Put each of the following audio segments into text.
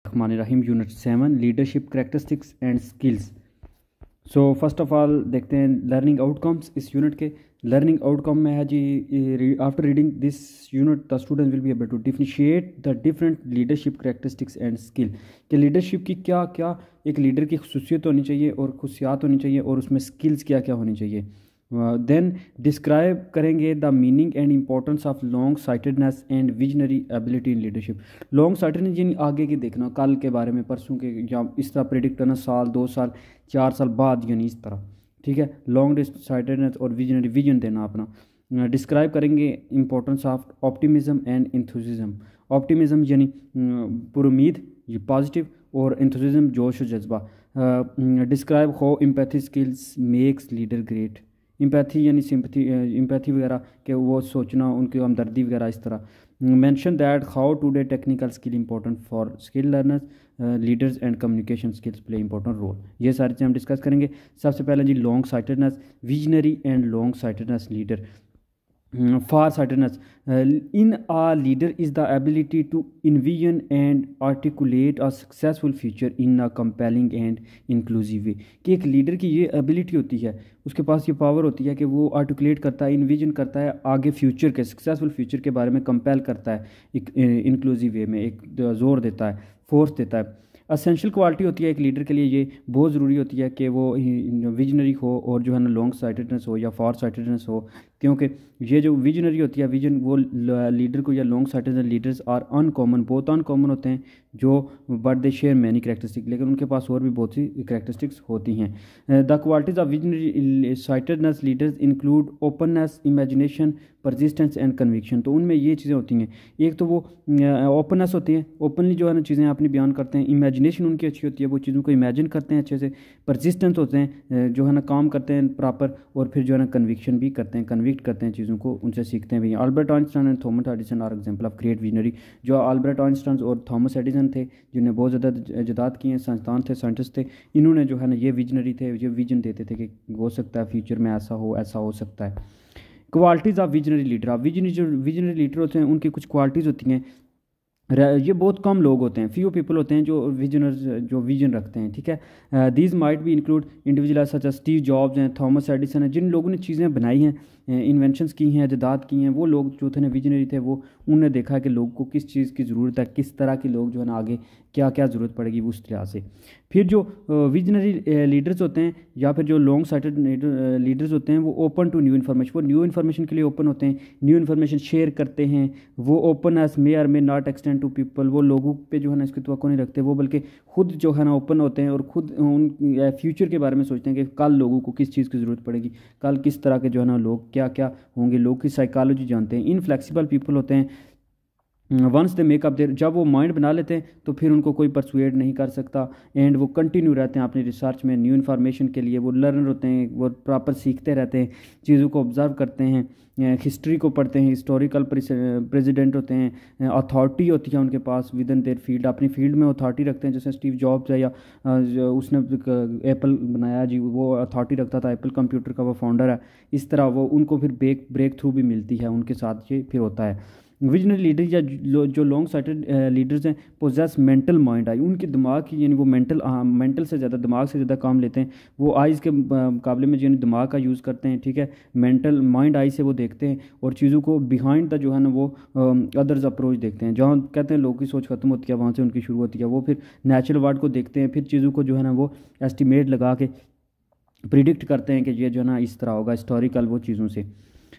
Rahim unit 7 leadership characteristics and skills. So first of all देखते हैं learning outcomes इस unit के। Learning outcome में है जी, after reading this unit the student will be able to differentiate the different leadership characteristics and skill कि leadership की क्या क्या एक लीडर की खसूसियत होनी चाहिए और खसूसियात होनी चाहिए और उसमें स्किल्स क्या क्या होनी चाहिए। देन डिस्क्राइब करेंगे the meaning and importance of long sightedness and visionary ability in leadership. Long sightedness यानी आगे की देखना, कल के बारे में, परसों के, या इस तरह प्रिडिक्ट करना साल 2 साल 4 साल बाद, यानी इस तरह। ठीक है, लॉन्ग साइटेडनेस और विजनरी विजन देना अपना। डिस्क्राइब करेंगे importance of optimism and enthusiasm. Optimism यानी पुरुमीद, ये पॉजिटिव, और इंथुसिज्म जोश और जज्बा। Describe how empathy skills makes leader great. Empathy यानी सिंपैथी, एम्पैथी वगैरह कि वो सोचना, उनकी हमदर्दी वगैरह इस तरह। Mention that how today technical skill important for skill learners, leaders and communication skills play important role. ये सारी चीज़ें हम डिस्कस करेंगे। सबसे पहले जी long sightedness, visionary and long sightedness leader. Far sightedness in a leader is the ability to envision and articulate a successful future in a compelling and inclusive way। कि एक लीडर की ये एबिलिटी होती है, उसके पास ये पावर होती है कि वो आर्टिकुलेट करता है, इन्विजन करता है आगे फ्यूचर के, सक्सेसफुल फ्यूचर के बारे में कंपेल करता है, एक इंक्लूसिव वे में, एक जोर देता है, फोर्स देता है। असेंशियल क्वालिटी होती है एक लीडर के लिए, ये बहुत ज़रूरी होती है कि वो विजनरी हो और जो है ना लॉन्ग साइटेडनेस हो या फार साइटेडनेस हो, क्योंकि ये जो विजनरी होती है, विजन वो लीडर को, या long sightedness leaders are uncommon, बहुत अनकॉमन होते हैं, जो but they share many characteristic, लेकिन उनके पास और भी बहुत सी करैक्टरिस्टिक्स होती हैं। The qualities of visionary sightedness leaders include openness, imagination, persistence and conviction. तो उनमें ये चीज़ें होती हैं। एक तो वो ओपननेस होती है, ओपनली जो है ना चीज़ें अपनी बयान करते हैं। इमेजिनेशन उनकी अच्छी होती है, वो चीज़ों को इमेजिन करते हैं अच्छे से। परसिस्टेंस होते हैं, जो है ना काम करते हैं प्रॉपर, और फिर जो है ना कन्विक्शन भी करते हैं, कन्विक्ट करते हैं चीज़ों को, उनसे सीखते हैं भी। Albert Einstein and Thomas Edison are example of great visionary. जो अल्बर्ट आइंस्टाइन और थॉमस एडिसन थे, जिन्हें बहुत ज़्यादा इजादात किए हैं, साइंसदान थे, साइंटिस्ट थे, इन्होंने जो है ना ये विजनरी थे, ये विजन देते थे कि हो सकता है फ्यूचर में ऐसा हो सकता है। Qualities of visionary leader. आप विजनरी लीडर होते हैं, उनकी कुछ क्वालिटीज़ होती हैं। ये बहुत कम लोग होते हैं, फ्यू पीपल होते हैं जो विजन रखते हैं। ठीक है, दीज माइट भी include individual such as Steve Jobs हैं, थॉमस एडिसन हैं, जिन लोगों ने चीज़ें बनाई हैं, इन्वेंशंस की हैं, इजादात की हैं, वो लोग जो थे ना विजनरी थे, वो उन्होंने देखा है कि लोग को किस चीज़ की ज़रूरत है, किस तरह के लोग जो है ना आगे क्या क्या ज़रूरत पड़ेगी, उस लिहाज से। फिर जो विजनरी लीडर्स होते हैं, या फिर जो लॉन्ग साइटेड लीडर्स होते हैं, वो ओपन टू न्यू इन्फॉर्मेशन, वो न्यू इन्फॉर्मेशन के लिए ओपन होते हैं, न्यू इन्फॉर्मेशन शेयर करते हैं। वो open as may or may not extend to people, वो लोगों पे जो है ना इसकी तवक्को नहीं रखते, वो बल्कि खुद जो है ना ओपन होते हैं और खुद उन फ्यूचर के बारे में सोचते हैं कि कल लोगों को किस चीज़ की ज़रूरत पड़ेगी, कल किस तरह के जो है ना लोग क्या क्या होंगे, लोग की साइकोलॉजी जानते हैं। इनफ्लेक्सिबल पीपल होते हैं, वंस दे मेकअप देर, जब वो माइंड बना लेते हैं तो फिर उनको कोई परसुएड नहीं कर सकता, एंड वो कंटिन्यू रहते हैं अपनी रिसर्च में, न्यू इन्फॉर्मेशन के लिए वो लर्नर होते हैं, वो प्रॉपर सीखते रहते हैं, चीज़ों को ऑब्जर्व करते हैं, हिस्ट्री को पढ़ते हैं, हिस्टोरिकल प्रेसिडेंट होते हैं, अथॉरिटी होती है उनके पास विद इन देयर फील्ड, अपनी फील्ड में अथॉरिटी रखते हैं। जैसे स्टीव जॉब्स है, या जो उसने एप्पल बनाया जी, वो अथॉरिटी रखता था, एप्पल कंप्यूटर का वो फाउंडर है। इस तरह वो उनको फिर ब्रेक थ्रू भी मिलती है, उनके साथ ये फिर होता है। विजनरी लीडर या जो लॉन्ग साइटेड लीडर्स हैं, पोजेस मेंटल माइंड आई, उनके दिमाग की, यानी वो मेंटल से ज़्यादा, दिमाग से ज़्यादा काम लेते हैं। वो आइज़ के मुकाबले में यानी दिमाग का यूज़ करते हैं। ठीक है, मेंटल माइंड आई से वो देखते हैं और चीज़ों को बिहाइंड द जो है ना वो अदर्स अप्रोच देखते हैं। जहाँ कहते हैं लोग की सोच खत्म होती है, वहाँ से उनकी शुरू होती है। वो फिर नेचुरल वर्ल्ड को देखते हैं, फिर चीज़ों को जो है ना वो एस्टिमेट लगा के प्रिडिक्ट करते हैं कि ये जो है ना इस तरह होगा, हिस्टोरिकल वो चीज़ों से।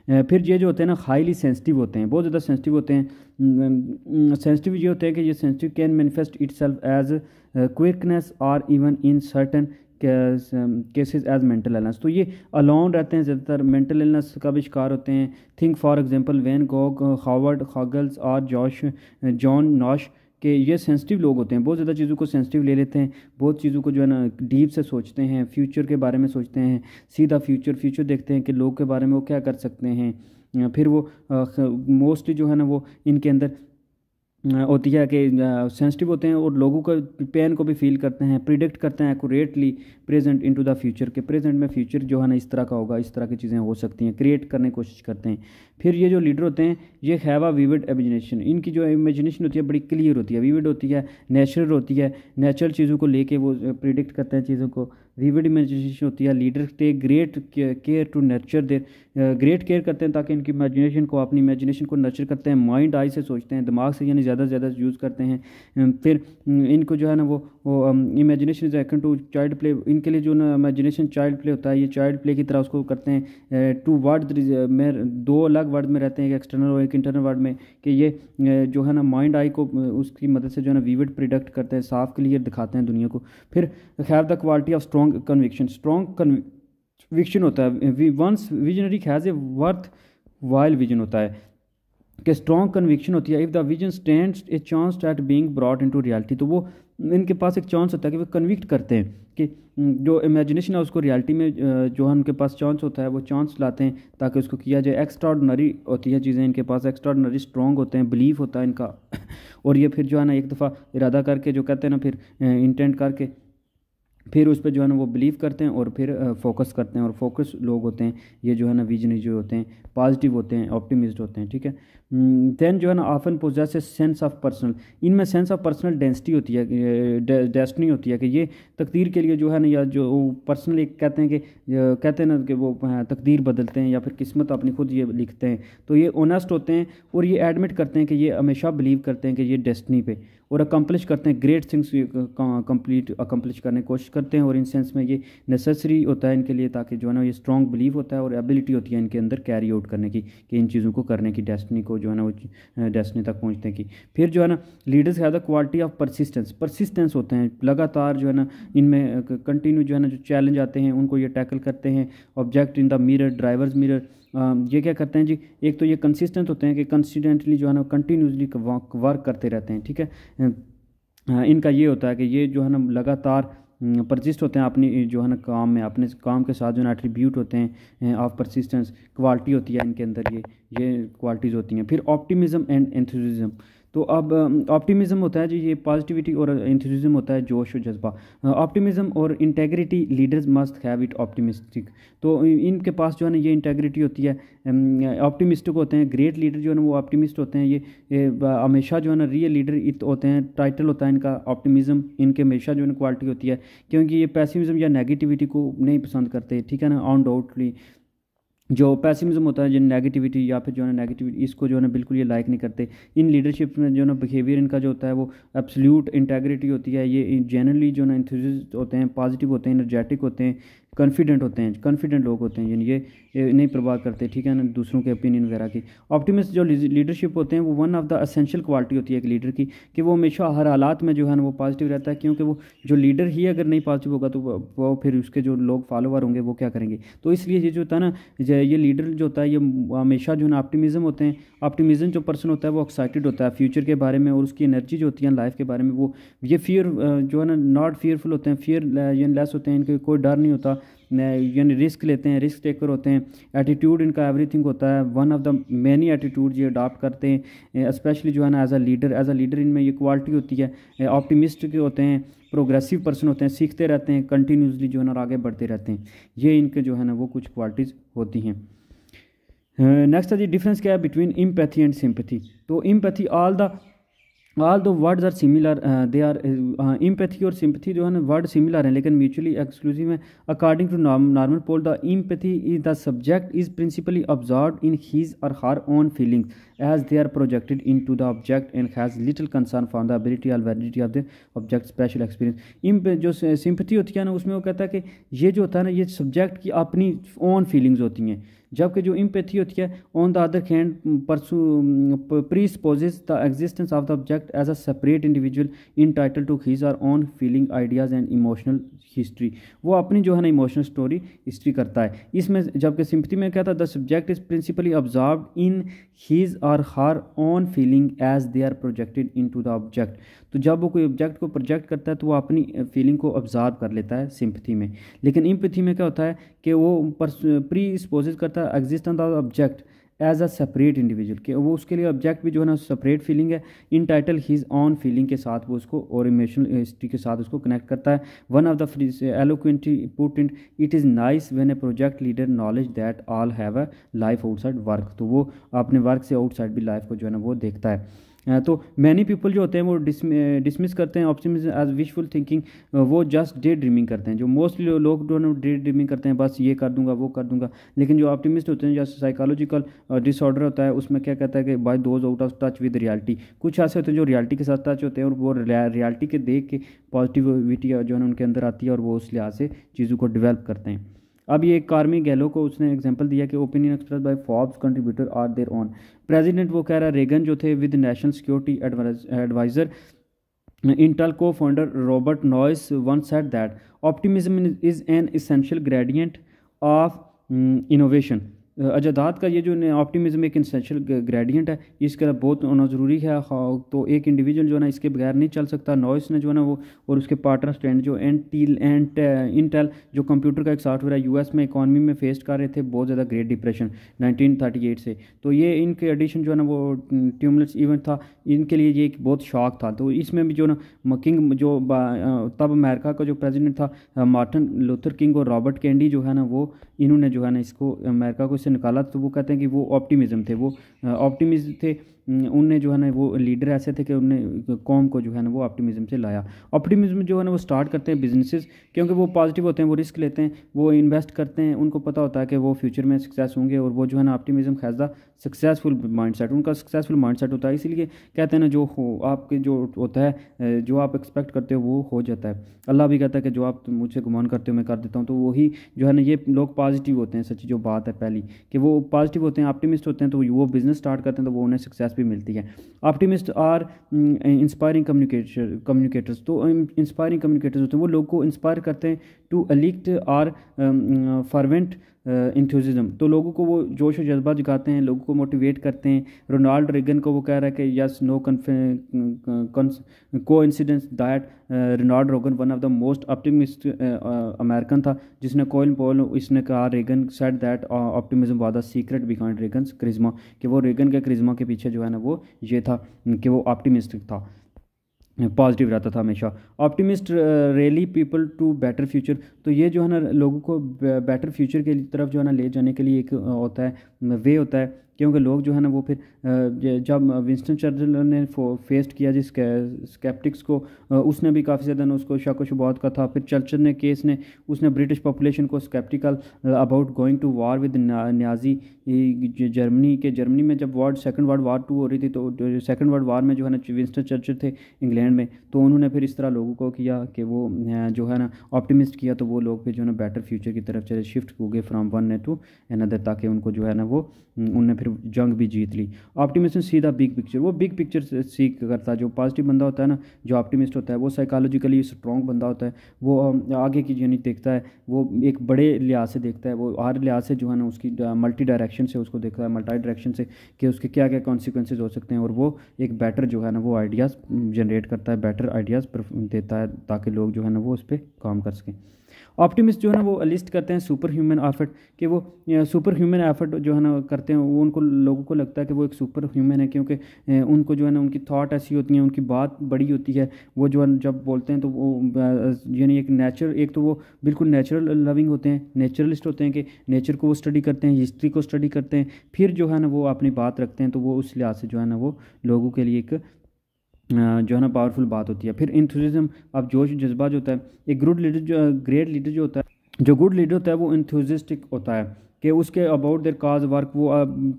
फिर ये जो होते हैं ना हाईली सेंसिटिव होते हैं, बहुत ज़्यादा सेंसिटिव होते हैं। सेंसिटिव ये होते हैं कि ये sensitive can manifest itself as quickness और even in certain cases as mental illness. तो ये अलोन रहते हैं, ज़्यादातर मेंटल इलनेस का भी शिकार होते हैं। Think for example Van Gogh, Howard हॉगल्स और जॉन नॉश, कि ये सेंसिटिव लोग होते हैं, बहुत ज़्यादा चीज़ों को सेंसिटिव ले लेते हैं, बहुत चीज़ों को जो है ना डीप से सोचते हैं, फ्यूचर के बारे में सोचते हैं, सीधा फ्यूचर देखते हैं कि लोग के बारे में वो क्या कर सकते हैं। फिर वो मोस्टली जो है ना वो इनके अंदर होती है कि सेंसिटिव होते हैं और लोगों को पेन को भी फील करते हैं, प्रिडिक्ट करते हैं accurately present into the future के प्रेजेंट में फ्यूचर जो है ना इस तरह का होगा, इस तरह की चीज़ें हो सकती हैं, क्रिएट करने की कोशिश करते हैं। फिर ये जो लीडर होते हैं ये हैव अ विविड इमेजिनेशन, इनकी जो इमेजिनेशन होती है बड़ी क्लियर होती है, विविड होती है, नेचुरल होती है, नेचुरल चीज़ों को लेके वो प्रिडिक्ट करते हैं चीज़ों को, विविड इमेजिनेशन होती है। Leader take great care to nurture their, great care करते हैं ताकि इनकी इमेजिनेशन को, अपनी इमेजिनेशन को नर्चर करते हैं, माइंड आई से सोचते हैं, दिमाग से यानी ज़्यादा से ज़्यादा यूज़ करते हैं। फिर इनको जो है ना वो imagination is akin to child play, इनके लिए जो ना इमेजिनेशन चाइल्ड प्ले होता है, ये चाइल्ड प्ले की तरह उसको करते हैं। टू वर्ड में दो अलग वर्ड में रहते हैं, एक एक्सटर्नल और एक इंटरनल वर्ड में, कि ये जो है ना माइंड आई को उसकी मदद से जो है ना विविड प्रिडिक्ट करते हैं, साफ क्लियर दिखाते हैं दुनिया को। फिर have the quality of strong conviction, strong conviction होता है, once visionary has a worth while vision होता है कि स्ट्रॉन्ग कन्विक्शन होती है। If the vision stands a chance at being brought into reality, तो वो इनके पास एक चांस होता है कि वो कन्विक्ट करते हैं कि जो इमेजिनेशन है उसको रियलिटी में जो है उनके पास चांस होता है, वो चांस लाते हैं ताकि उसको किया जाए। एक्स्ट्राऑर्डिनरी होती है चीज़ें इनके पास, एक्स्ट्राऑर्डिनरी स्ट्रॉन्ग होते हैं, बिलीफ होता है इनका और ये फिर जो है ना एक दफ़ा इरादा करके जो कहते हैं ना, फिर इंटेंट करके फिर उस पर जो है ना वो बिलीव करते हैं और फिर फोकस करते हैं। और फोकस लोग होते हैं ये जो है ना विजनरी जो होते हैं, पॉजिटिव होते हैं, ऑप्टिमिस्ट होते हैं, ठीक है। देन जो है ना often poses A sense of personal, इनमें सेंस ऑफ पर्सनल डेंसिटी होती है, डेस्टिनी होती है कि ये तकदीर के लिए जो है ना, या जो पर्सनल एक कहते हैं कि कहते हैं ना कि वो तकदीर बदलते हैं या फिर किस्मत अपनी खुद ये लिखते हैं। तो ये ऑनेस्ट होते हैं और ये एडमिट करते हैं कि ये हमेशा बिलीव करते हैं कि ये डेस्टिनी पे, और अकम्पलिश करते हैं ग्रेट थिंग्स अकम्पलिश करने की कोशिश करते हैं। और इन सेंस में ये नेसेसरी होता है इनके लिए, ताकि जो है ना ये स्ट्रॉन्ग बिलीव होता है और एबिलिटी होती है इनके अंदर कैरी आउट करने की, कि इन चीज़ों को करने की, डेस्टिनी को जो है ना वो डेस्टिनी तक पहुँचने की। फिर जो है ना leaders have the quality of persistence होते हैं, लगातार जो है ना इनमें कंटिन्यू जो है ना जो चैलेंज आते हैं उनको ये टैकल करते हैं। Object in the mirror, drivers mirror, ये क्या करते हैं जी, एक तो ये कंसिस्टेंट होते हैं कि कंसिस्टेंटली जो है ना कंटिन्यूसली वर्क करते रहते हैं, ठीक है। इनका ये होता है कि ये जो है ना लगातार परसिस्ट होते हैं अपनी जो है ना काम में, अपने काम के साथ जो है एट्रीब्यूट होते हैं ऑफ परसिस्टेंस, क्वालिटी होती है इनके अंदर, ये क्वालिटीज़ होती हैं। फिर ऑप्टिमिज्म एंड एंथुसिज्म, तो अब ऑप्टिमिज्म होता है जी ये पॉजिटिविटी, और एंथुसिज्म होता है जोश और जज्बा। ऑप्टिमिज्म और integrity, leaders must have it optimistic, तो इनके पास जो है ना ये इंटेग्रिटी होती है, ऑप्टिमिस्टिक होते हैं। ग्रेट लीडर जो है ना वो ऑप्टिमिस्ट होते हैं, ये हमेशा जो है ना रियल लीडर होते हैं, टाइटल होता है इनका ऑप्टिमिज्म, इनके हमेशा जो है ना क्वालिटी होती है, क्योंकि ये पैसिमिज्म या नेगेटिविटी को नहीं पसंद करते, ठीक है ना। अनडाउटली जो पैसिमिज्म होता है, जो नेगेटिविटी या फिर जो है नेगेटिविटी, इसको जो है ना बिल्कुल ये लाइक नहीं करते। इन लीडरशिप में जो है ना बिहेवियर इनका जो होता है वो एब्सोल्यूट इंटेग्रिटी होती है। ये जनरली जो है ना इंथुसिस्ट होते हैं, पॉजिटिव होते हैं, एनर्जेटिक होते हैं, कॉन्फिडेंट होते हैं, कॉन्फिडेंट लोग होते हैं, यानी ये नहीं परवाह करते, ठीक है ना, दूसरों के ओपिनियन वगैरह की। ऑप्टिमिस्ट जो लीडरशिप होते हैं वो one of the essential quality होती है एक लीडर की, कि वो हमेशा हर हालात में जो है ना वो पॉजिटिव रहता है, क्योंकि वो जो लीडर ही अगर नहीं पॉजिटिव होगा तो वो फिर उसके जो लोग फॉलोवर होंगे वो क्या करेंगे। तो इसलिए ये जो होता है ना, ये लीडर जो होता है ये हमेशा जो है ना ऑप्टिमिज्म होते हैं। ऑप्टिमिज्म जो पर्सन होता है वो एक्साइटेड होता है फ्यूचर के बारे में, और उसकी एनर्जी जो होती है लाइफ के बारे में, वो ये फियर जो है ना नॉट फियरफुल होते हैं, फियर लेस होते हैं, इनके कोई डर नहीं होता, यानी रिस्क लेते हैं, रिस्क टेकर होते हैं। एटीट्यूड इनका एवरीथिंग होता है, one of the many attitude ये अडॉप्ट करते हैं, स्पेशली जो है ना एज अ लीडर इनमें ये क्वालिटी होती है। ऑप्टिमिस्ट के होते हैं, प्रोग्रेसिव पर्सन होते हैं, सीखते रहते हैं कंटिन्यूसली जो है ना, आगे बढ़ते रहते हैं। ये इनके जो है ना वो कुछ क्वालिटीज़ होती हैं। नेक्स्ट है जी डिफरेंस क्या है बिटवीन एम्पैथी एंड सिंपैथी। तो एम्पैथी ऑल दो words are similar, they are empathy और सिंपैथी जो है ना वर्ड सिमिलर हैं लेकिन म्यूचुअली एक्सक्लूसिव है। According to normal pole the empathy is the subject is principally observed in his और her own feelings as they are projected into the object and has little concern for the ability or validity of the object special experience। जो sympathy होती है ना उसमें वो कहता है कि ये जो होता है ना ये सब्जेक्ट की अपनी ओन फीलिंग्स होती हैं, जबकि जो एम्पैथी होती है on the other hand presupposes the existence of the object as a separate individual entitled to his और own feeling ideas and emotional history. वो अपनी जो है ना इमोशनल स्टोरी हिस्ट्री करता है इसमें, जबकि सिंपैथी में क्या था the subject is principally observed in his और her own feeling as they are projected into the object. तो जब वो कोई ऑब्जेक्ट को प्रोजेक्ट करता है तो वो अपनी फीलिंग को ऑब्जर्व कर लेता है सिंपैथी में। लेकिन एम्पैथी में क्या होता है कि वो प्री स्पोजेस करता है existence of object as a separate individual, कि वो उसके लिए ऑब्जेक्ट भी जो है ना सेपरेट फीलिंग है। इन टाइटल हिज ऑन फीलिंग के साथ वो उसको और इमोशनल हिस्ट्री के साथ उसको कनेक्ट करता है। One of the eloquently put in, it is nice when A project leader knowledge that all have a life outside work. तो वो अपने वर्क से आउटसाइड भी लाइफ को जो है ना वो देखता है। तो मैनी पीपल जो होते हैं वो डिसमिस करते हैं ऑप्टिमिज्म एज विशफुल थिंकिंग, वो जस्ट डे ड्रीमिंग करते हैं। जो मोस्टली लोग जो है डे ड्रीमिंग करते हैं, बस ये कर दूंगा वो कर दूंगा। लेकिन जो ऑप्टिमिस्ट होते हैं, जैसे साइकोलॉजिकल डिसऑर्डर होता है, उसमें क्या कहता है कि by those out of touch with reality. कुछ ऐसे होते हैं जो रियलिटी के साथ टच होते हैं और वो रियलिटी के देख के पॉजिटिविटी जो है ना उनके अंदर आती है और वो उस लिहाज से चीज़ों को डेवलप करते हैं। अब ये कार्मी गैलो को उसने एग्जांपल दिया कि opinion express by Forbes contributor are their own president. वो कह रहा है रेगन जो थे with national security adviser Intel को founder Robert Noyce once said that optimism is an essential ingredient of innovation. अजादात का ये जो ऑप्टिमिज्म एक इसेंशियल ग्रेडियंट है, इसका बहुत होना ज़रूरी है। तो एक इंडिविजुअल जो है ना इसके बगैर नहीं चल सकता। नॉइस ने जो है ना वो और उसके पार्टनर स्टैंड जो इंटेल जो कंप्यूटर का एक सॉफ्टवेयर है, यूएस में इकॉनमी में फेस कर रहे थे बहुत ज़्यादा ग्रेट डिप्रेशन 1938 से। तो ये इनके एडिशन जो है ना वो ट्यूमलेट्स इवेंट था, इनके लिए ये एक बहुत शॉक था। तो इसमें भी जो ना किंग जो तब अमेरिका का जो प्रेसिडेंट था मार्टिन लूथर किंग और रॉबर्ट कैंडी जो है ना वो इन्होंने जो है ना इसको अमेरिका को इससे निकाला। तो वो कहते हैं कि वो ऑप्टिमिज्म थे, वो ऑप्टिमिज्म थे। उनने जो है ना वो लीडर ऐसे थे कि उनने कौम को जो है ना वो ऑप्टिमिज्म से लाया। ऑप्टिमिज्म जो है ना वो स्टार्ट करते हैं बिजनेसेस, क्योंकि वो पॉजिटिव होते हैं, वो रिस्क लेते हैं, वो इन्वेस्ट करते हैं, उनको पता होता है कि वो फ्यूचर में सक्सेस होंगे। और वो जो है ना optimism has the successful mindset, उनका सक्सेसफुल माइंडसेट होता है। इसीलिए कहते हैं ना जो हो आपके जो होता है, जो आप एक्सपेक्ट करते हो वो हो जाता है। अल्लाह भी कहता है कि जो आप मुझसे गुमान करते हो मैं कर देता हूँ। तो वही जो है ना ये लोग पॉजिटिव होते हैं। सच्ची जो बात है पहली कि वो पॉजिटिव होते हैं, ऑप्टिमिस्ट होते हैं, तो वो बिजनेस स्टार्ट करते हैं तो वो उन्हें सक्सेस भी मिलती है। Optimist are inspiring communicators. तो इंस्पायरिंग कम्युनिकेटर्स होते हैं, वो लोग को इंस्पायर करते हैं to elicit or fervent enthusiasm. तो लोगों को वो जोश और जज्बा जगाते हैं, लोगों को मोटिवेट करते हैं। रोनाल्ड रेगन को वो कह रहा है कि यस नो को incidence that Ronald Reagan one of the most optimist American था, जिसने कोइन पॉल इसने कहा Reagan said that optimism was the secret behind Reagan's charisma, कि वो रेगन के क्रिज्मा के पीछे जो है ना वो ये था कि वो ऑप्टिमिस्टिक था, पॉजिटिव रहता था हमेशा। Optimist really people to better future. तो ये जो है ना लोगों को बेटर फ्यूचर के तरफ जो है ना ले जाने के लिए एक होता है वे होता है। क्योंकि लोग जो है ना वो फिर जब विंस्टन चर्चिल ने फेस्ट किया जिस स्केप्टिक्स को, उसने भी काफ़ी ज़्यादा उसको शक व शुबहत का था। फिर चर्चिल ने केस ने उसने ब्रिटिश पॉपुलेशन को skeptical about going to war with Nazi Germany में जब सेकंड वर्ल्ड वार 2 हो रही थी, तो सेकंड वर्ल्ड वार में जो है ना विंस्टन चर्चिल थे इंग्लैंड में, तो उन्होंने फिर इस तरह लोगों को किया कि वो जो है ना ऑप्टिमिस्ट किया, तो वो लोग फिर जो है ना बेटर फ्यूचर की तरफ चले, शिफ्ट हो गए फ्राम वन टू अनदर, ताकि उनको जो है ना वो उनने फिर जंग भी जीत ली। ऑप्टिमिस्ट सीधा बिग पिक्चर, वो बिग पिक्चर सीख करता है। जो पॉजिटिव बंदा होता है ना, जो ऑप्टिमिस्ट होता है, वो साइकोलॉजिकली स्ट्रॉन्ग बंदा होता है, वो आगे की जर्नी देखता है, वो एक बड़े लिहाज से देखता है, वो हर लिहाज से जो है ना उसकी मल्टी डायरेक्शन से उसको देखता है, मल्टी डायरेक्शन से कि उसके क्या क्या कॉन्सिक्वेंसेज हो सकते हैं, और वो एक बेटर जो है ना वो आइडियाज़ जनरेट करता है, बेटर आइडियाज़ देता है, ताकि लोग जो है ना वो उस पर काम कर सकें। ऑप्टिमिस्ट जो है ना वो लिस्ट करते हैं सुपर ह्यूमन एफर्ट, कि वो सुपर ह्यूमन एफर्ट जो है ना करते हैं, वो उनको लोगों को लगता है कि वो एक सुपर ह्यूमन है, क्योंकि उनको जो है ना उनकी थॉट ऐसी होती हैं, उनकी बात बड़ी होती है। वो जो है जब बोलते हैं तो वो यानी एक तो वो बिल्कुल नेचुरल लविंग होते हैं, नेचुरलिस्ट होते हैं कि नेचर को वो स्टडी करते हैं, हिस्ट्री को स्टडी करते हैं, फिर जो है ना वो अपनी बात रखते हैं। तो वो उस लिहाज से जो है ना वो लोगों के लिए एक जो है ना पावरफुल बात होती है। फिर इंथुजिज्म, अब जोश जज्बा जो होता है, एक गुड लीडर जो ग्रेट लीडर जो होता है, जो गुड लीडर होता है वो इंथुजिस्टिक होता है कि उसके अबाउट देयर काज वर्क, वो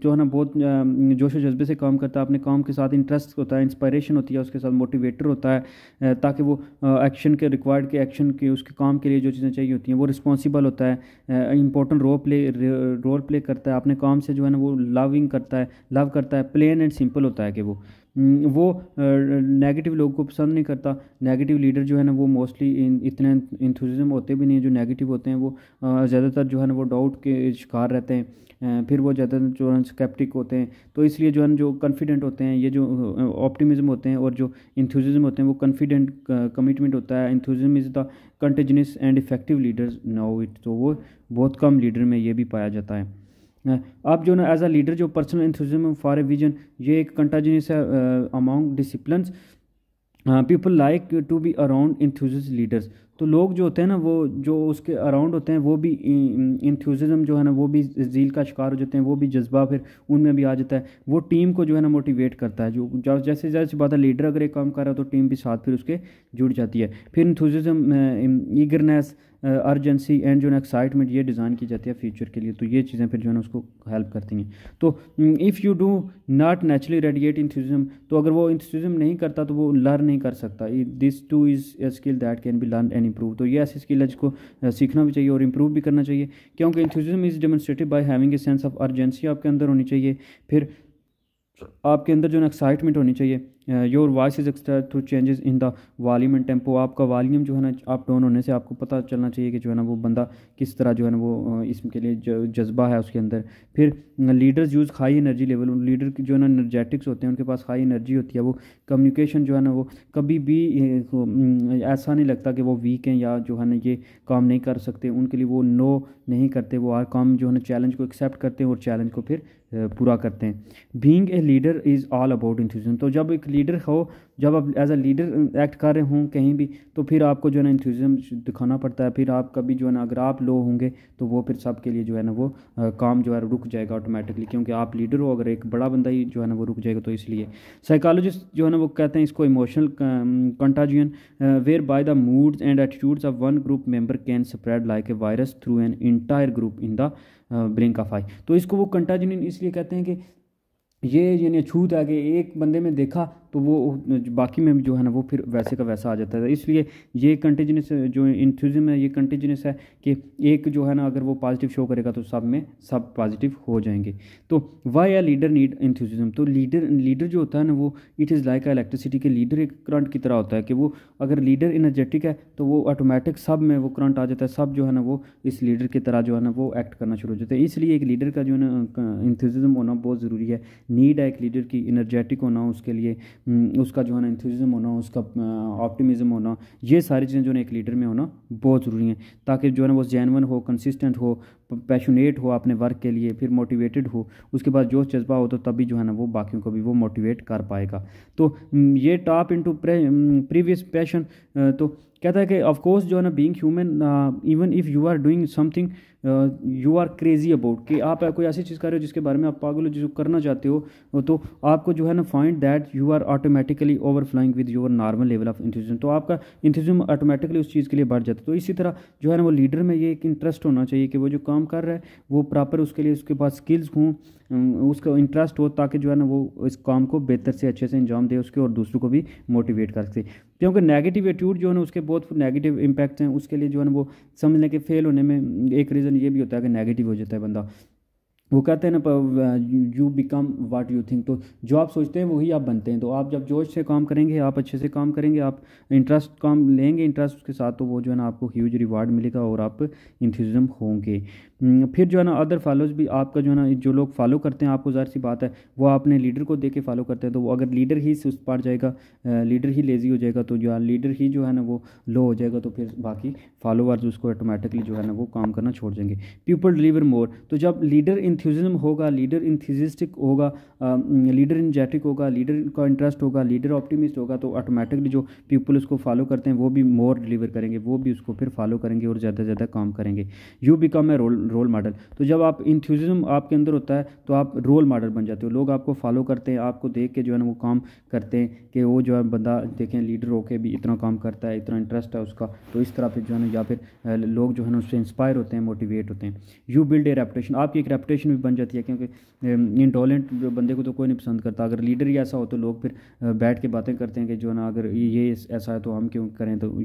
जो है ना बहुत जोश और जज्बे से काम करता है, अपने काम के साथ इंटरेस्ट होता है, इंस्पायरेशन होती है उसके साथ, मोटिवेटर होता है, ताकि वो एक्शन के रिक्वायर्ड के एक्शन के उसके काम के लिए जो चीज़ें चाहिए होती हैं वो रिस्पॉन्सिबल होता है, इंपॉर्टेंट रोल प्ले करता है, अपने काम से जो है ना वो लव करता है, प्लेन एंड सिंपल होता है कि वो नेगेटिव लोगों को पसंद नहीं करता। नेगेटिव लीडर जो है ना वो मोस्टली इतने इंथुजिज्म होते भी नहीं है। जो नेगेटिव होते हैं वो ज़्यादातर जो है ना वो डाउट के शिकार रहते हैं, फिर वो ज़्यादातर जो है स्केप्टिक होते हैं। तो इसलिए जो है जो कॉन्फिडेंट होते हैं, ये जो ऑप्टिमिज्म होते हैं और जो इंथुजिज्म होते हैं, वो कॉन्फिडेंट कमिटमेंट होता है। Enthusiasm is the contagious and effective leaders now it, तो वो बहुत कम लीडर में ये भी पाया जाता है। आप जो ना एज अ लीडर जो personal enthusiasm for a vision, ये एक कंटाजिनस है among disciplines, people like to be around enthusiast leaders. तो लोग जो होते हैं ना वो जो उसके अराउंड होते हैं वो भी इंथ्यूजिज्म जो है ना वो भी झील का शिकार हो जाते हैं, वो भी जज्बा फिर उनमें भी आ जाता है, वो टीम को जो है ना मोटिवेट करता है। जो जैसे जैसे बात है लीडर अगर एक काम कर रहा है तो टीम भी साथ फिर उसके जुड़ जाती है। फिर इंथ्यूजिज्म, ईगरनेस, अर्जेंसी एंड जो है एक्साइटमेंट, ये डिज़ाइन की जाती है फ्यूचर के लिए। तो ये चीज़ें फिर जो है ना उसको हेल्प करती हैं। तो if you do not naturally radiate enthusiasm, तो अगर वो इंथ्यूजिज्म नहीं करता तो वो लर्न नहीं कर सकता। This two is a skill that can be learn and improve. तो ये ऐसी स्किल है जिसको सीखना भी चाहिए और इम्प्रूव भी करना चाहिए, क्योंकि enthusiasm is demonstrated by having a sense of urgency आपके अंदर होनी चाहिए। फिर आपके अंदर जो है एक्साइटमेंट होनी चाहिए। Your voice is expressed through changes in the volume and tempo, आपका वॉल्यूम जो है ना अप डाउन होने से आपको पता चलना चाहिए कि जो है ना वो बंदा किस तरह जो है ना वो इसके लिए जज्बा है उसके अंदर। फिर leaders use high energy level, leader की जो है ना एनर्जेटिक्स होते हैं, उनके पास हाई एनर्जी होती है। वो कम्युनिकेशन जो है ना वो कभी भी ऐसा नहीं लगता कि वो वीक हैं या जो है ना ये काम नहीं कर सकते, उनके लिए वो नो नहीं करते, वो हर काम जो है ना चैलेंज को एक्सेप्ट करते हैं और चैलेंज को फिर पूरा करते हैं। Being a leader is all about enthusiasm, तो जब एक लीडर हो, जब आप एज अ लीडर एक्ट कर रहे हों कहीं भी, तो फिर आपको जो है ना इंथ्यूजिज्म दिखाना पड़ता है। फिर आप कभी जो है ना अगर आप लो होंगे तो वो फिर सब के लिए जो है ना वो काम जो है रुक जाएगा ऑटोमेटिकली, क्योंकि आप लीडर हो। अगर एक बड़ा बंदा ही जो है ना वो रुक जाएगा, तो इसलिए साइकोलॉजिस्ट जो है ना वो कहते हैं इसको emotional contagion, whereby the moods and attitudes of one group member can spread like a virus through an entire group in the brink of eye. तो इसको वो कंटाजियन इसलिए कहते हैं कि ये यानी छूत है कि एक बंदे में देखा तो वो बाकी में जो है ना वो फिर वैसे का वैसा आ जाता है। इसलिए ये कंटिन्यूस जो इंथ्यूजिज्म है ये कंटिन्यूस है कि एक जो है ना अगर वो पॉजिटिव शो करेगा तो सब में सब पॉजिटिव हो जाएंगे। तो वाई आ लीडर नीड इंथ्यूजिज्म, तो लीडर जो होता है ना वो इट इज़ लाइक इलेक्ट्रिसिटी के, लीडर एक करंट की तरह होता है कि वो अगर लीडर एनर्जेटिक है तो वो ऑटोमेटिक सब में वो करंट आ जाता है, सब जो है ना वो इस लीडर की तरह जो है ना वो एक्ट करना शुरू हो जाता है। इसलिए एक लीडर का जो है ना इंथ्यूजिज्म होना बहुत ज़रूरी है। नीड है एक लीडर की एनर्जेटिक होना, उसके लिए उसका जो है ना इंथ्यूजिज्म होना, उसका ऑप्टिमिज्म होना, ये सारी चीज़ें जो है एक लीडर में होना बहुत ज़रूरी हैं, ताकि जो है ना वो जेन्युइन हो, कंसिस्टेंट हो, पैशनेट हो अपने वर्क के लिए, फिर मोटिवेटेड हो, उसके बाद जोश जज्बा हो, तो तभी जो है ना वो बाकियों को भी वो मोटिवेट कर पाएगा। तो ये टॉप इनटू प्रीवियस पैशन, तो कहता है कि ऑफकोर्स जो है ना being human even if you are doing something you are crazy about, कि आप कोई ऐसी चीज़ कर रहे हो जिसके बारे में आप पागल हो, जिसको करना चाहते हो, तो आपको जो है ना find that you are automatically overflowing with your normal level of enthusiasm, तो आपका इंथ्यूजिज्म ऑटोमेटिकली उस चीज़ के लिए बढ़ जाता है। तो इसी तरह जो है ना वो लीडर में ये एक इंटरेस्ट होना चाहिए कि वो जो काम कर रहा है वो प्रॉपर उसके लिए उसके पास स्किल्स हों, उसका इंटरेस्ट हो, ताकि जो है ना वो इस काम को बेहतर से अच्छे से अंजाम दे उसके, और दूसरों को भी मोटिवेट कर सके। क्योंकि नेगेटिव एटीट्यूड जो है ना उसके बहुत नेगेटिव इम्पैक्ट्स हैं, उसके लिए जो है ना वो समझने के फेल होने में एक रीज़न ये भी होता है कि नेगेटिव हो जाता है बंदा। वो कहते हैं ना you become what you think, तो जो आप सोचते हैं वही आप बनते हैं। तो आप जब जोश से काम करेंगे, आप अच्छे से काम करेंगे, आप इंटरेस्ट काम लेंगे इंटरेस्ट के साथ, तो वो जो है ना आपको ह्यूज रिवार्ड मिलेगा और आप इंथ्यूजिज्म होंगे। फिर जो है ना अदर फॉलोज भी आपका जो है ना जो लोग फॉलो करते हैं आपको, ज़ाहिर सी बात है वो अपने लीडर को देख के फॉलो करते हैं। तो वो अगर लीडर ही सुस्त पड़ जाएगा, लीडर ही लेज़ी हो जाएगा, तो जो लीडर ही जो है ना वो लो हो जाएगा, तो फिर बाकी फॉलोवर्स उसको ऑटोमेटिकली जो है ना वो काम करना छोड़ देंगे। पीपल डिलीवर मोर, तो जब लीडर इंथ्यूजिज्म होगा, लीडर इंथ्यूजिस्टिक होगा, लीडर एनर्जेटिक होगा, लीडर का इंटरेस्ट होगा, लीडर ऑप्टिमिस्ट होगा, तो ऑटोमेटिकली जो पीपल उसको फॉलो करते हैं वो भी मोर डिलीवर करेंगे, वो भी उसको फिर फॉलो करेंगे और ज़्यादा से ज़्यादा काम करेंगे। You become a role model, तो जब आप इंथ्यूजिज्म आपके अंदर होता है तो आप रोल मॉडल बन जाते हो, लोग आपको फॉलो करते हैं, आपको देख के जो है ना वो काम करते हैं कि वो जो है बंदा देखें लीडर होके भी इतना काम करता है, इतना इंटरेस्ट है उसका, तो इस तरह फिर जो है ना या फिर लोग जो है ना उससे इंस्पायर होते हैं, मोटिवेट होते हैं। यू बिल्ड ए रेपुटेशन, आपकी एक रेपुटेशन भी बन जाती है, क्योंकि इंटॉलरेंट बंदे को तो कोई नहीं पसंद करता। अगर लीडर ही ऐसा हो तो लोग फिर बैठ के बातें करते हैं कि जो है ना अगर ये ऐसा है तो हम क्यों करें, तो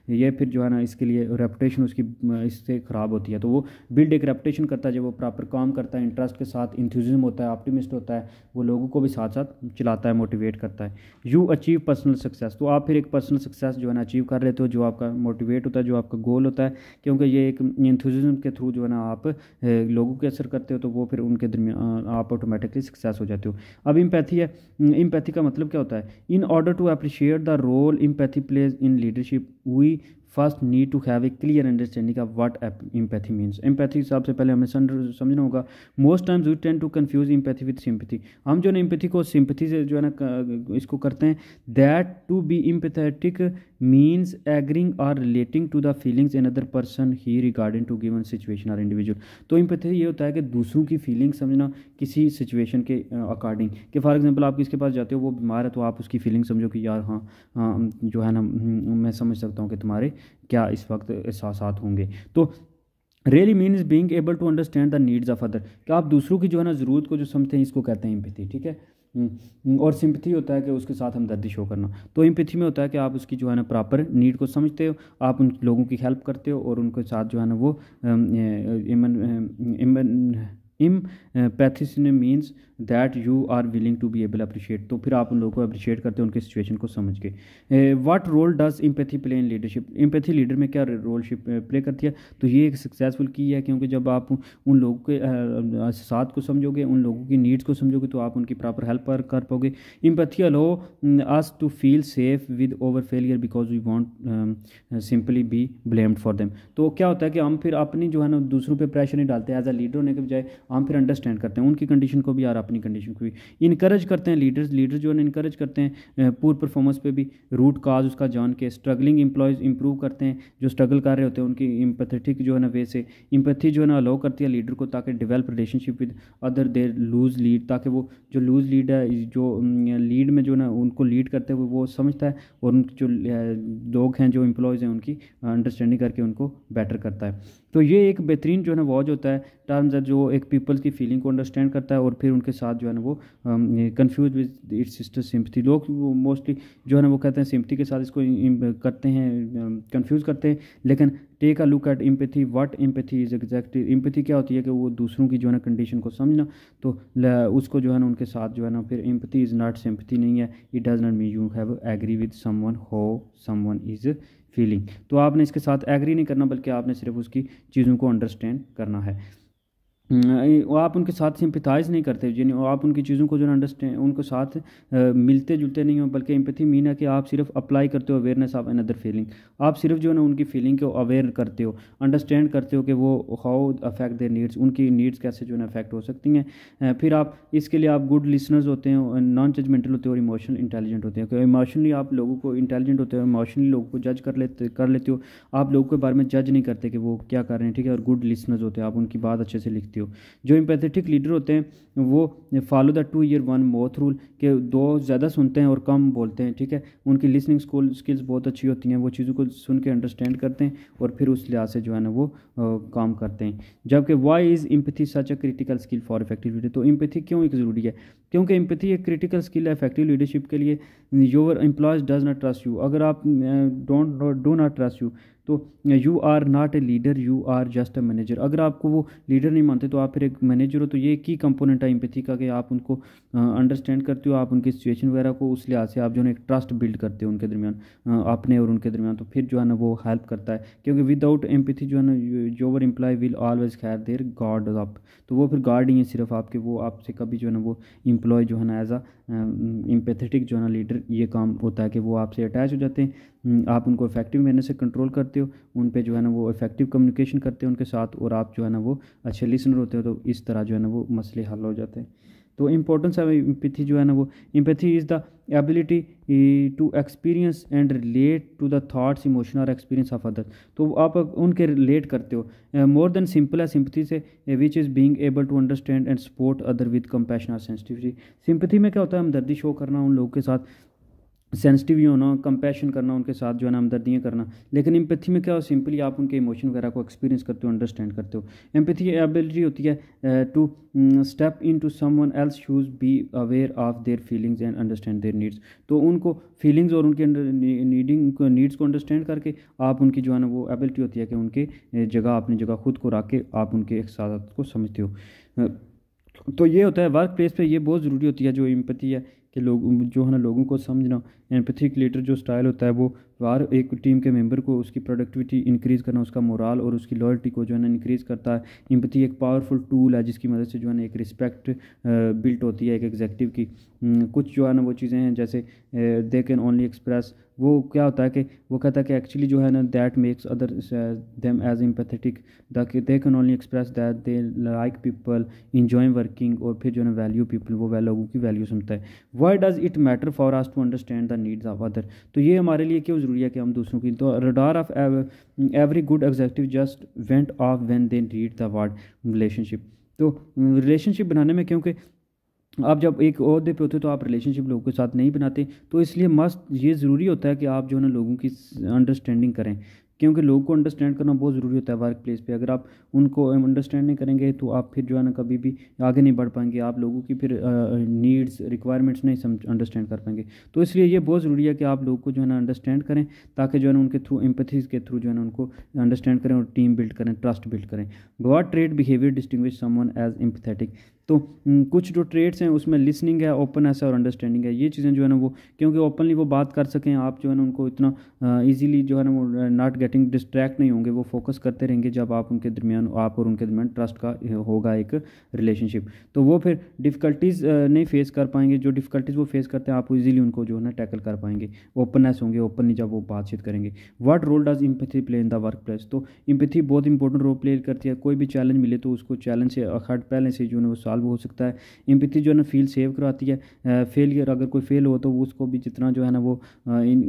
ये फिर जो है ना इसके लिए रेपुटेशन उसकी इससे ख़राब होती है। तो वो बिल्ड एक रेपुटेशन करता है जब वो प्रॉपर काम करता है, इंटरेस्ट के साथ, इंथ्यूजिज्म होता है, ऑप्टिमिस्ट होता है, वो लोगों को भी साथ साथ चलाता है, मोटिवेट करता है। यू अचीव पर्सनल सक्सेस, तो आप फिर एक पर्सनल सक्सेस जो है ना अचीव कर लेते हो, जो आपका मोटिवेट होता है, जो आपका गोल होता है, क्योंकि ये एक इंथ्यूजिज्म के थ्रू जो है ना आप लोगों के असर करते हो, तो वो फिर उनके दरमियान आप ऑटोमेटिकली सक्सेस हो जाते हो। अब इम्पैथी है, इम्पैथी का मतलब क्या होता है? In order to appreciate the role empathy plays in leadership we first need to have a clear understanding of what empathy means. Empathy सबसे पहले हमें समझना होगा। Most times we tend to confuse empathy with sympathy. हम जो है ना empathy को सिंपैथी से जो है ना इसको करते हैं। That to be empathetic means agreeing और relating to the feelings in other person he regarding to given situation और इंडिविजुअल। तो एम्पैथी ये होता है कि दूसरों की फीलिंग समझना किसी सिचुएशन के अकॉर्डिंग। कि फॉर एग्जांपल आप किसके पास जाते हो, वो बीमार है, तो आप उसकी फीलिंग समझो कि यार हाँ जो है ना मैं समझ सकता हूँ कि तुम्हारे क्या इस वक्त एहसासात होंगे। तो really means being able to understand the needs of other, कि आप दूसरों की जो है ना ज़रूरत को जो समझते हैं, इसको कहते हैं एम्पैथी। ठीक है। और सिंपैथी होता है कि उसके साथ हमदर्दी शो करना। तो एम्पैथी में होता है कि आप उसकी जो है ना प्रॉपर नीड को समझते हो, आप उन लोगों की हेल्प करते हो और उनके साथ जो है ना वो पैथिस means that you are willing to be able appreciate. तो फिर आप उन लोगों को अप्रिशिएट करते हो उनके सिचुएशन को समझ के। What role does empathy play in leadership. Empathy leader में क्या रोलशिप प्ले करती है। तो ये एक सक्सेसफुल की है, क्योंकि जब आप उन लोगों के साथ को समझोगे, उन लोगों की नीड्स को समझोगे, तो आप उनकी प्रॉपर हेल्प कर पाओगे। Empathy allow us to feel safe with our failure because we won't simply be blamed for them. तो क्या होता है कि हम फिर अपनी जो है ना दूसरों पे प्रेशर नहीं डालते, एज अ लीडर होने के बजाय हम फिर अंडरस्टैंड करते हैं उनकी कंडीशन को भी और अपनी कंडीशन को भी। इनकरेज करते हैं लीडर जो है ना इनकरेज करते हैं पूर परफॉर्मेंस पे भी, रूट काज उसका जान के। स्ट्रगलिंग एम्प्लॉयज़ इंप्रूव करते हैं, जो स्ट्रगल कर रहे होते हैं उनकी एम्पैथेटिक जो है ना वे से। एम्पैथी जो है ना अलाउ करती है लीडर को ताकि develop relationship with other their lose lead, ताकि वो जो लूज लीड है, जो लीड में जो ना उनको लीड करते हुए वो समझता है, और उन जो लोग हैं जो एम्प्लॉयज़ हैं उनकी अंडरस्टैंडिंग करके उनको बेटर करता है। तो ये एक बेहतरीन जो है ना वॉच होता है टर्म्स है, जो एक पीपल्स की फीलिंग को अंडरस्टैंड करता है और फिर उनके साथ जो है ना वो confuse with its sister sympathy. लोग मोस्टली जो है ना वो कहते हैं सिंपथी के साथ इसको करते हैं, कंफ्यूज करते हैं। लेकिन take a look at empathy. What empathy is exactly. Empathy क्या होती है कि वो दूसरों की जो है ना कंडीशन को समझना, तो उसको जो है ना उनके साथ जो है ना फिर एम्पैथी इज़ नॉट सिंपथी नहीं है। It does not mean you have agree with someone how someone is feeling. तो आपने इसके साथ एग्री नहीं करना, बल्कि आपने सिर्फ उसकी चीज़ों को अंडरस्टैंड करना है। आप उनके साथ सिंपथाइज़ नहीं करते, जिन आप उनकी चीज़ों को जो है अंडरस्टैंड उनके साथ मिलते जुलते नहीं हो, बल्कि एम्पैथी मीन है कि आप सिर्फ अप्लाई करते हो अवेयरनेस ऑफ अनदर फीलिंग। आप सिर्फ जो है ना उनकी फीलिंग को अवेयर करते हो, अंडरस्टैंड करते हो कि वो हाउ अफेक्ट देयर नीड्स, उनकी नीड्स कैसे जो है ना अफेक्ट हो सकती हैं। फिर आप इसके लिए आप गुड लिसनर्स होते हैं, नॉन जजमेंटल होते हो और इमोशनल इंटेलिजेंट होते हैं। इमोशनली आप लोगों को इंटेलिजेंट होते हो, इमोशनली लोगों को जज कर लेते हो। आप लोगों के बारे में जज नहीं करते कि वो क्या कर रहे हैं, ठीक है। और गुड लिसनर्स होते हैं, आप उनकी बात अच्छे से लिखते हो। जो एम्पैथेटिक लीडर होते हैं वो follow the 2 year 1 mouth rule, के 2 ज़्यादा सुनते हैं और कम बोलते हैं, ठीक है। उनकी लिसनिंग स्किल्स बहुत अच्छी होती हैं, वो चीज़ों को सुन के अंडरस्टैंड करते हैं और फिर उस लिहाज से जो है ना वो काम करते हैं। जबकि why is empathy such a critical skill for effective leader. तो एम्पैथी क्यों एक ज़रूरी है, क्योंकि एम्पैथी एक क्रिटिकल स्किल है इफेक्टिव लीडरशिप के लिए। Your employees does not trust you. अगर आप डू नॉट ट्रस्ट यू, तो you are not a leader, you are just a manager. अगर आपको वो लीडर नहीं मानते तो आप फिर एक मैनेजर हो। तो ये की कंपोनेंट है एम्पैथी का, कि आप उनको अंडरस्टैंड करते हो, आप उनकी सिचुएशन वगैरह को उस लिहाज से आप जो है एक ट्रस्ट बिल्ड करते हो उनके दरमियान, अपने और उनके दरमियान। तो फिर जो है ना वो हेल्प करता है, क्योंकि विदाउट एम्पैथी जो है ना your employee will always have their guard up. तो वो फिर गार्ड ही है सिर्फ आपके, वो आपसे कभी जो है ना वो एम्प्लॉय जो है ना एज अ एम्पैथेटिक जो है ना लीडर, ये काम होता है कि वो आपसे अटैच हो जाते हैं। आप उनको इफेक्टिव मैनर से कंट्रोल करते हो, उन पे जो है ना वो इफेक्टिव कम्युनिकेशन करते हो उनके साथ, और आप जो है ना वो अच्छे लिसनर होते हो। तो इस तरह जो है ना वो मसले हल हो जाते हैं। तो इम्पोर्टेंस है एम्पैथी जो है ना वो, empathy is the ability to experience and relate to the thoughts emotion और एक्सपीरियंस ऑफ अदर। तो आप उनके रिलेट करते हो मोर देन सिंपल है सिंपथी से, which is being able to understand and support other with compassion और sensitivity. Sympathy में क्या होता है, हमदर्दी शो करना उन लोगों के साथ, सेंसिटिव होना, कंपैशन करना उनके साथ जो है ना हमदर्दियाँ करना। लेकिन एम्पैथी में क्या हो, सिंपली आप उनके इमोशन वगैरह को एक्सपीरियंस करते हो, अंडरस्टैंड करते हो। एम्पैथी एबिलिटी होती है to step in to someone else shoes, be aware of their feelings and understand their needs. तो उनको फीलिंग्स और उनके नीड्स को अंडरस्टैंड करके आप उनकी जो है ना वो एबिलिटी होती है कि उनके जगह, अपनी जगह खुद को रख के आप उनके एहसास को समझते हो। तो ये होता है वर्क प्लेस पे, ये बहुत ज़रूरी होती है जो एम्पैथी है, कि लोग जो है ना लोगों को समझना। एम्पैथिक लीडर जो स्टाइल होता है वो हर एक टीम के मेंबर को उसकी प्रोडक्टिविटी इंक्रीज़ करना, उसका मोराल और उसकी लॉयल्टी को जो है ना इंक्रीज़ करता है। एम्पैथी एक पावरफुल टूल है जिसकी मदद से जो है ना एक रिस्पेक्ट बिल्ट होती है एक एग्जेक्टिव की। कुछ जो है ना वो चीज़ें हैं जैसे दे कैन ओनली एक्सप्रेस, वो क्या होता है कि वो कहता है कि एक्चुअली जो है ना that makes other them as empathetic, they can only express that they like people, enjoy working, और फिर जो है ना वैल्यू पीपल, वो लोगों की वैल्यू समझता है। Why does it matter for us to understand the needs of other, तो ये हमारे लिए क्यों ज़रूरी है कि हम दूसरों की, तो radar of every good executive just went of when they read the word relationship. तो रिलेशनशिप बनाने में, क्योंकि आप जब एक ओहदे पे होते हो तो आप रिलेशनशिप लोगों के साथ नहीं बनाते, तो इसलिए मस्ट ये ज़रूरी होता है कि आप जो है ना लोगों की अंडरस्टैंडिंग करें, क्योंकि लोगों को अंडरस्टैंड करना बहुत ज़रूरी होता है वर्क प्लेस पे। अगर आप उनको अंडरस्टैंड नहीं करेंगे तो आप फिर जो है ना कभी भी आगे नहीं बढ़ पाएंगे, आप लोगों की फिर नीड्स रिक्वायरमेंट्स नहीं समझ अंडरस्टैंड कर पाएंगे। तो इसलिए ये बहुत ज़रूरी है कि आप लोगों को जो है ना अंडरस्टैंड करें, ताकि जो है ना उनके थ्रू एम्पैथीज के थ्रू जो है ना उनको अंडरस्टैंड करें और टीम बिल्ड करें, ट्रस्ट बिल्ड करें। What trait behaviour distinguish someone as empathetic, तो कुछ जो ट्रेड्स हैं उसमें लिसनिंग है, ओपननेस है और अंडरस्टैंडिंग है। ये चीज़ें जो है ना वो, क्योंकि ओपनली वो बात कर सकें, आप जो है ना उनको इतना इजीली जो है ना वो नॉट गेटिंग डिस्ट्रैक्ट नहीं होंगे, वो फोकस करते रहेंगे जब आप उनके दरमियान, आप और उनके दरमियान ट्रस्ट का होगा एक रिलेशनशिप, तो वो फिर डिफ़िकल्टीज़ नहीं फेस कर पाएंगे। जो डिफ़िकल्टीज़ वो फेस करते हैं आप इजीली उनको जो है ना टैकल कर पाएंगे, ओपननेस होंगे, ओपनली जब वो बातचीत करेंगे। What role does empathy play in the workplace, तो एम्पैथी बहुत इंपॉर्टेंट रोल प्ले करती है। कोई भी चैलेंज मिले तो उसको चैलेंज से हट पहले से जो है वो सॉल्व हो सकता है। एम्पैथी जो है ना फील सेव कराती है। फेलियर, अगर कोई फेल हो तो उसको भी जितना जो है ना वो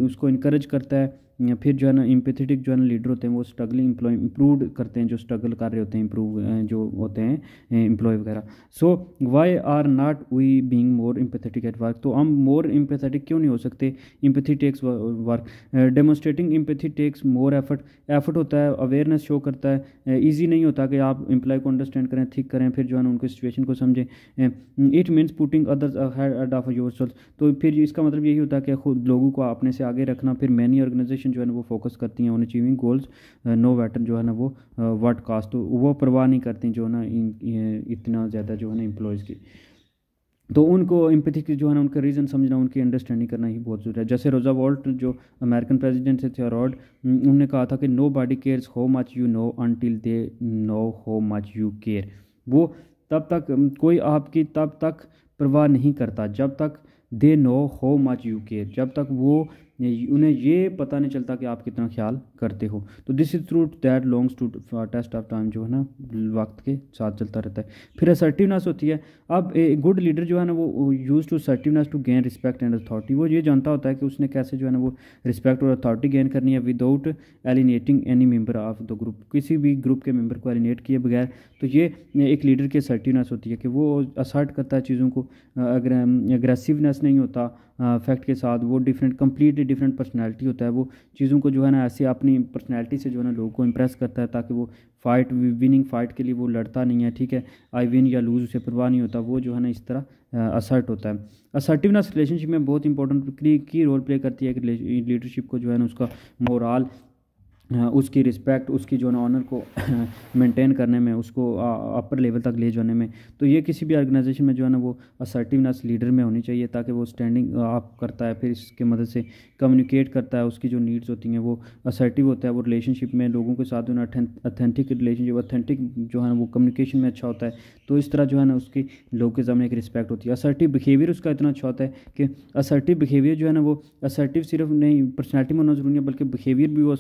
उसको इनकरेज करता है। फिर जो है ना एम्पैथेटिक जो है ना लीडर होते हैं वो स्ट्रगलिंग एम्प्लॉय इंप्रूव करते हैं, जो स्ट्रगल कर रहे होते हैं, इंप्रूव जो होते हैं एम्प्लॉय वगैरह। So why are not we being more empathetic at work, तो हम मोर एम्पैथेटिक क्यों नहीं हो सकते। Empathy takes work, demonstrating empathy takes more effort होता है, अवेयरनेस शो करता है। ईजी नहीं होता कि आप एम्प्लॉय को अंडरस्टैंड करें, थिंक करें, फिर जो है ना उनकी सिचुएशन को समझें। It means putting others ahead of yourself, तो फिर इसका मतलब यही होता है कि खुद लोगों को अपने से आगे रखना। फिर मैनी ऑर्गेनाइजेशन जो है ना वो फोकस करती हैं on achieving goals no matter जो है ना वो व्हाट कास्ट, तो वो परवाह नहीं करती जो है ना इतना ज़्यादा जो है ना एम्प्लॉयज़ की। तो उनको एम्पैथी की जो है ना उनका रीज़न समझना, उनकी अंडरस्टैंडिंग करना ही बहुत ज़रूरी है। जैसे रूज़वेल्ट जो अमेरिकन प्रेसिडेंट थे थेरोड, उन्होंने कहा था कि nobody cares how much you know until they know how much you care, वो तब तक कोई आपकी तब तक परवाह नहीं करता जब तक दे know how much you care, जब तक वो उन्हें ये पता नहीं चलता कि आप कितना ख्याल करते हो। तो this is truth that longs to test of time, जो है ना वक्त के साथ चलता रहता है। फिर असर्टिवनेस होती है। अब ए गुड लीडर जो है ना वो use to assertiveness to gain respect and authority, वो ये जानता होता है कि उसने कैसे जो है ना वो रिस्पेक्ट और अथॉरिटी गेन करनी है without alienating any member of the group, किसी भी ग्रुप के मेंबर को एलिनेट किए बगैर। तो ये एक लीडर की असर्टिवनेस होती है कि वो असर्ट करता है चीज़ों को, अग्रेसिवनेस नहीं होता फैक्ट के साथ, वो कंप्लीटली डिफरेंट पर्सनैलिटी होता है, वो चीज़ों को जो है ना ऐसे अपनी पर्सनैलिटी से जो है ना लोगों को इम्प्रेस करता है, ताकि वो विनिंग फाइट के लिए वो लड़ता नहीं है, ठीक है, आई विन या लूज़ उसे परवाह नहीं होता, वो जो है ना इस तरह असर्ट होता है। असर्टिवनेस रिलेशनशिप में बहुत इंपॉर्टेंट की रोल प्ले करती है कि लीडरशिप को जो है ना उसका मोरल, उसकी रिस्पेक्ट, उसकी जो है ना ऑनर को मेंटेन करने में, उसको अपर लेवल तक ले जाने में। तो ये किसी भी ऑर्गेनाइजेशन में जो है ना वो असर्टिवनेस लीडर में होनी चाहिए, ताकि वो स्टैंडिंग अप करता है, फिर इसके मदद से कम्युनिकेट करता है, उसकी जो नीड्स होती हैं वो असर्टिव होता है, वो रिलेशनशिप में लोगों के साथ जो है ना अथेंटिक रिलेशनशिप, अथेंटिक जो है ना वो कम्युनिकेशन में अच्छा होता है। तो इस तरह जो है ना उसकी लोगों के सामने एक रिस्पेक्ट होती है। असर्टिव बिहेवियर उसका इतना अच्छा होता है कि असर्टिव बिहेवियर जो है ना वो असर्टिव सिर्फ नहीं पर्सनैलिटी में होना जरूरी है, बल्कि बिहेवियर भी वो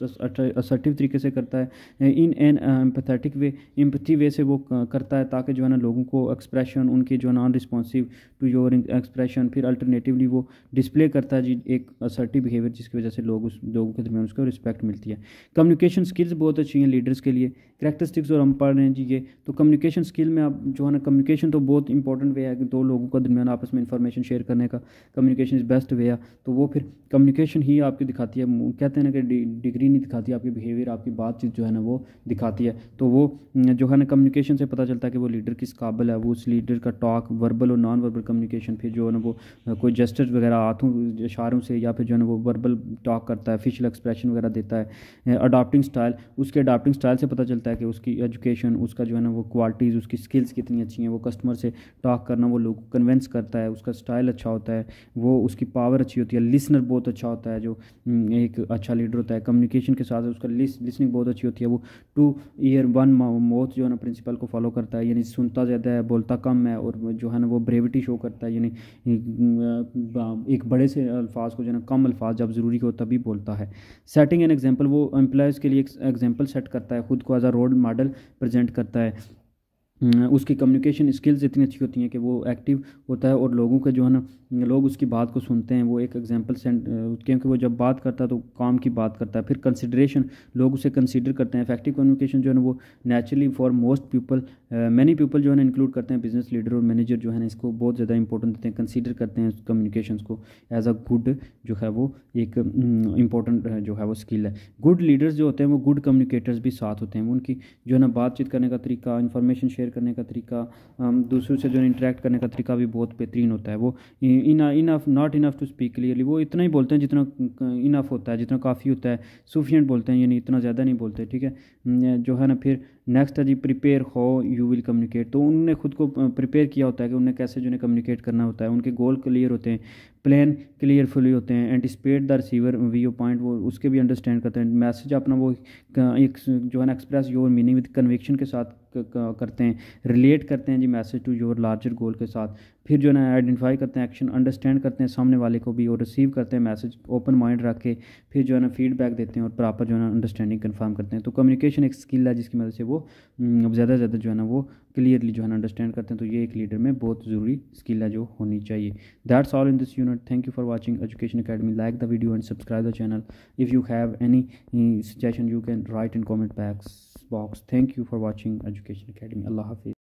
असर्टिव तरीके से करता है, in an empathetic way, empathy way से वो करता है, ताकि जो है ना लोगों को एक्सप्रेशन उनके जो है ना अनरिस्पॉन्सिव टू योर एक्सप्रेशन, फिर अल्टरनेटिवली वो डिस्प्ले करता है जी एक असर्टिव बिहेवियर, जिसकी वजह से लोगों के दरमियान उसको रिस्पेक्ट मिलती है। कम्युनिकेशन स्किल्स बहुत अच्छी हैं लीडर्स के लिए, करैक्टरिस्टिक्स और हम पढ़ रहे हैं जी ये। तो कम्युनिकेशन स्किल में आप जो है ना कम्युनिकेशन तो बहुत इंपॉर्टेंट वे है कि दो लोगों का दरमियान आपस में इंफॉर्मेशन शेयर करने का कम्युनिकेशन इज़ बेस्ट वे है। तो वो फिर कम्युनिकेशन ही आपकी दिखाती है, कहते हैं ना कि डिग्री नहीं दिखाती, आपकी बिहेवियर, आपकी बातचीत जो है ना वो दिखाती है। तो वो जो है ना कम्युनिकेशन से पता चलता है कि वो लीडर किस काबिल है। वो उस लीडर का टॉक, वर्बल और नॉन वर्बल कम्युनिकेशन, फिर जो है ना वो कोई जेस्चर्स वगैरह हाथों इशारों से, या फिर जो है ना वो वर्बल टॉक करता है, फेशियल एक्सप्रेशन वगैरह देता है। अडॉप्टिंग स्टाइल, उसके अडॉप्टिंग स्टाइल से पता चलता है कि उसकी एजुकेशन, उसका जो है ना वो क्वालिटीज़, उसकी स्किल्स कितनी अच्छी हैं। वो कस्टमर से टॉक करना, वो लोग कन्विंस करता है, उसका स्टाइल अच्छा होता है, वो उसकी पावर अच्छी होती है, लिसनर बहुत अच्छा होता है जो एक अच्छा लीडर होता है। कम्युनिकेशन के साथ उसका लिसनिंग बहुत अच्छी होती है। वो 2 ईयर 1 माउथ जो है ना प्रिंसिपल को फॉलो करता है, यानी सुनता ज़्यादा है, बोलता कम है, और जो है ना वो ब्रेविटी शो करता है, यानी एक बड़े से अल्फाज को जो है ना कम अल्फाज जब ज़रूरी हो तभी बोलता है। सेटिंग एन एग्जांपल, वो एम्प्लॉयज़ के लिए एक एग्जांपल सेट करता है, खुद को as a role model present करता है। उसकी कम्युनिकेशन स्किल्स इतनी अच्छी होती हैं कि वो एक्टिव होता है और लोगों का जो है ना, लोग उसकी बात को सुनते हैं। वो एक एग्जांपल सेंट, क्योंकि वो जब बात करता है तो काम की बात करता है। फिर कंसिडरेशन, लोग उसे कंसीडर करते हैं। इफेक्टिव कम्युनिकेशन जो है ना वो naturally for most people, many people जो है ना इंक्लूड करते हैं, बिजनेस लीडर और मैनेजर जो है ना इसको बहुत ज़्यादा इंपॉर्टेंट देते हैं, कंसीडर करते हैं कम्युनिकेशन को एज अ गुड, जो है वो एक इंपॉर्टेंट जो है वो स्किल है। गुड लीडर्स जो होते हैं वो गुड कम्युनिकेटर्स भी साथ होते हैं। वो उनकी जो है ना बातचीत करने का तरीका, इन्फॉर्मेशन शेयर करने का तरीका, दूसरों से जो इंटरेक्ट करने का तरीका भी बहुत बेहतरीन होता है। वो enough, not enough to speak clearly, वो इतना ही बोलते हैं जितना इनफ होता है, जितना काफ़ी होता है। सफिशिएंट बोलते हैं, यानी इतना ज़्यादा नहीं बोलते, ठीक है। जो है ना फिर नेक्स्ट है जी, prepare how you will communicate. तो उन्होंने खुद को प्रिपेयर किया होता है कि उन्हें कैसे जो है कम्युनिकेट करना होता है। उनके गोल क्लियर होते हैं, प्लान क्लियरफुली होते हैं, anticipate the receiver view point, वो उसके भी अंडरस्टैंड करते हैं। मैसेज अपना वो एक जो है ना express your meaning with conviction के साथ करते हैं, रिलेट करते हैं जी message to your larger goal के साथ। फिर जो है ना आइडेंटिफाई करते हैं एक्शन, अंडरस्टैंड करते हैं सामने वाले को भी, और रिसीव करते हैं मैसेज ओपन माइंड रख के। फिर जो है ना फीडबैक देते हैं और प्रॉपर जो है ना अंडरस्टैंडिंग कंफर्म करते हैं। तो कम्युनिकेशन एक स्किल है जिसकी मदद से वो ज़्यादा से ज़्यादा जो है ना वो क्लियरली जो है ना अंडरस्टैंड करते हैं। तो ये एक लीडर में बहुत ज़रूरी स्किल है जो होनी चाहिए। That's all in this unit. Thank you for watching education academy. Like the video and subscribe the channel. If you have any suggestion you can write in comment box. Thank you for watching Education Academy. Allah Hafiz.